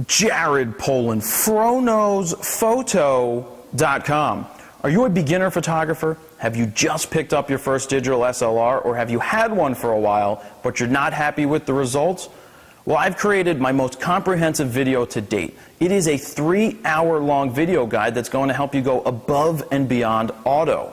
Jared Poland, Froknowsphoto.com. Are you a beginner photographer? Have you just picked up your first digital SLR, or have you had one for a while, but you're not happy with the results? Well, I've created my most comprehensive video to date. It is a 3-hour-long video guide that's going to help you go above and beyond auto.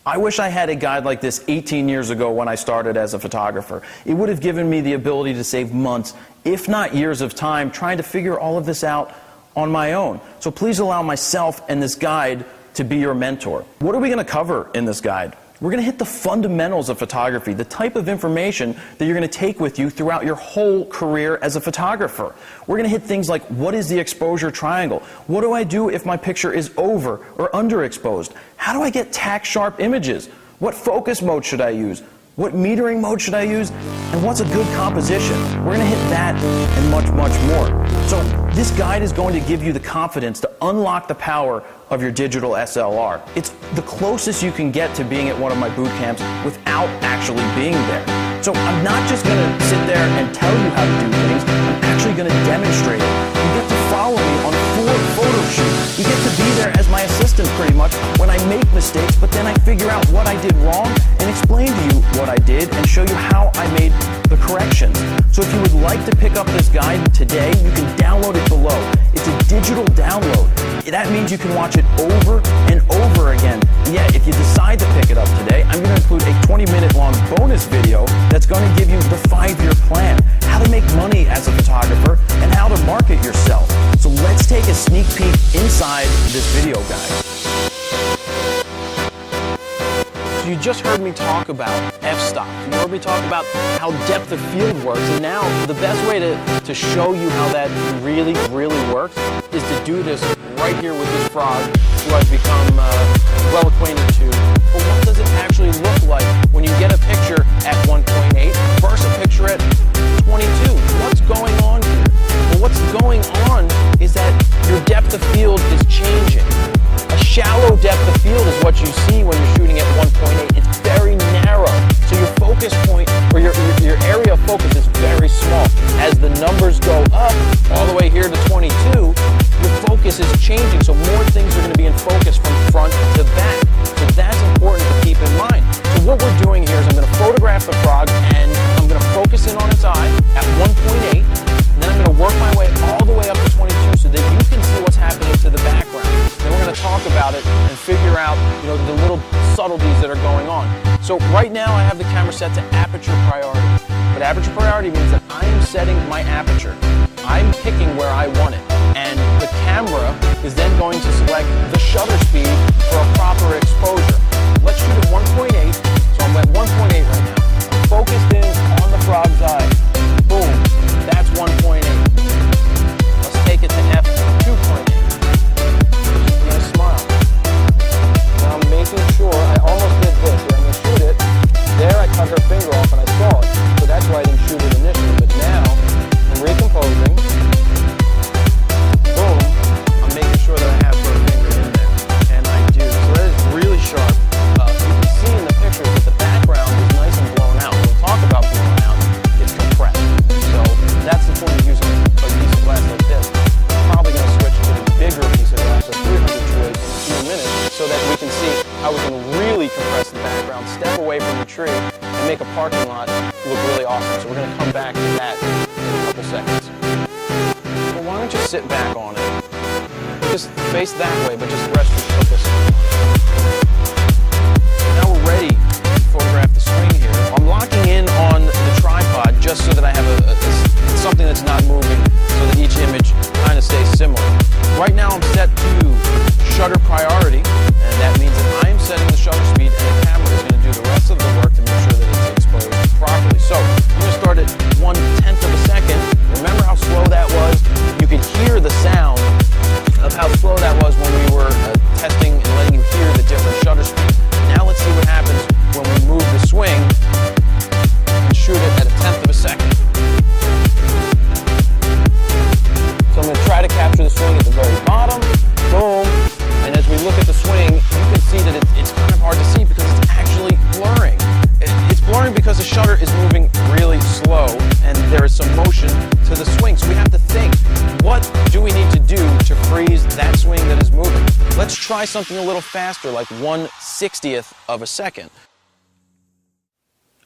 I wish I had a guide like this 18 years ago when I started as a photographer. It would have given me the ability to save months, if not years of time, trying to figure all of this out on my own. So please allow myself and this guide to be your mentor. What are we going to cover in this guide? We're going to hit the fundamentals of photography, the type of information that you're going to take with you throughout your whole career as a photographer. We're going to hit things like, what is the exposure triangle? What do I do if my picture is over or underexposed? How do I get tack sharp images? What focus mode should I use? What metering mode should I use? And what's a good composition? We're going to hit that and much, much more. So this guide is going to give you the confidence to unlock the power of your digital SLR. It's the closest you can get to being at one of my boot camps without actually being there. So I'm not just going to sit there and tell you how to do things. I'm actually going to demonstrate it. You get to follow me on 4 photo shoots. You get to be there as my assistant pretty much when I make mistakes, but then I figure out what I did wrong and explain to you what I did and show you how I made the corrections. So if you would like to pick up this guide today, you can download it below. It's a digital download. That means you can watch it over and over again. And yet, if you decide to pick it up today, I'm going to include a 20-minute long bonus video that's going to give you the 5-year plan, how to make money as a photographer, and how to market yourself. So let's take a sneak peek inside this video guide. So you just heard me talk about f-stop. You heard me talk about how depth of field works, and now the best way to show you how that really works is to do this right here with this frog, who I've become well acquainted to. But what does it actually look like when you get a picture at 1.8 versus a picture at 22? What's going on here? Well, what's going on is that your depth of field is changing. A shallow depth of field is what you see when you're shooting at 1.8. It's very narrow. So your focus point, or your area of focus is very small. As the numbers go up, all the way here to 22, your focus is changing. So more things are going to be in focus from front to back. So that's important to keep in mind. So what we're doing here is I'm going to photograph the frog, and I'm going to focus in on its eye at 1.8. And then I'm going to work my way all the way up to 22 so that you can see what's happening to the background. Then we're going to talk about it and figure out, the little subtleties that are going on. So right now I have the camera set to aperture priority. But aperture priority means that I am setting my aperture. I'm picking where I want it. And the camera is then going to select the shutter speed for a proper exposure. Let's shoot at 1.8. So I'm at 1.8 right now. I'm focused in on the frog's eye. Boom. That's 1.8. Let's take it to f2.8. Nice smile. Now I'm making sure, I almost did this. I'm going to shoot it. There I cut her finger off and I saw it. So that's why I didn't shoot it initially. But now I'm recomposing. Boom. I'm making sure that I have her finger in there. And I do. So that is really sharp. You can see in the pictures that the background is nice and blown out. We'll talk about blown out. It's compressed. So that's the point of using a piece of glass like this. I'm probably going to switch to a bigger piece of glass, so 300 joules in a few minutes, so that we can see how we can really compress the background, step away from the tree, and make a parking lot look really awesome. So we're going to come back to that in a couple seconds. Well, why don't you sit back on it? Just face that way, but just rest your focus. Now we're ready to photograph the swing here. I'm locking in on the tripod just so that I have something that's not moving, so that each image kind of stays similar. Right now I'm set to shutter priority, and that means that I am setting the shutter speed, and the camera is going to do the rest of the work to make sure that it's exposed properly. So I'm going to start at 1/10 of a second. Remember how slow that was? You could hear the sound of how slow that was when we were testing and letting you hear the different shutter speeds. Now let's see what happens when we move the swing and shoot it at 1/10 of a second. try something a little faster, like 1/60th of a second.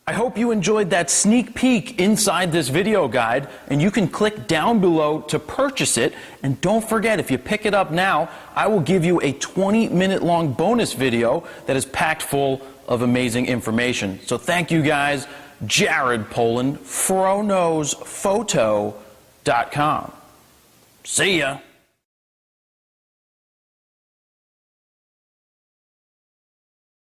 I hope you enjoyed that sneak peek inside this video guide, and you can click down below to purchase it. And don't forget, if you pick it up now, I will give you a 20-minute long bonus video that is packed full of amazing information. So thank you guys. Jared Poland, Froknowsphoto.com. See ya.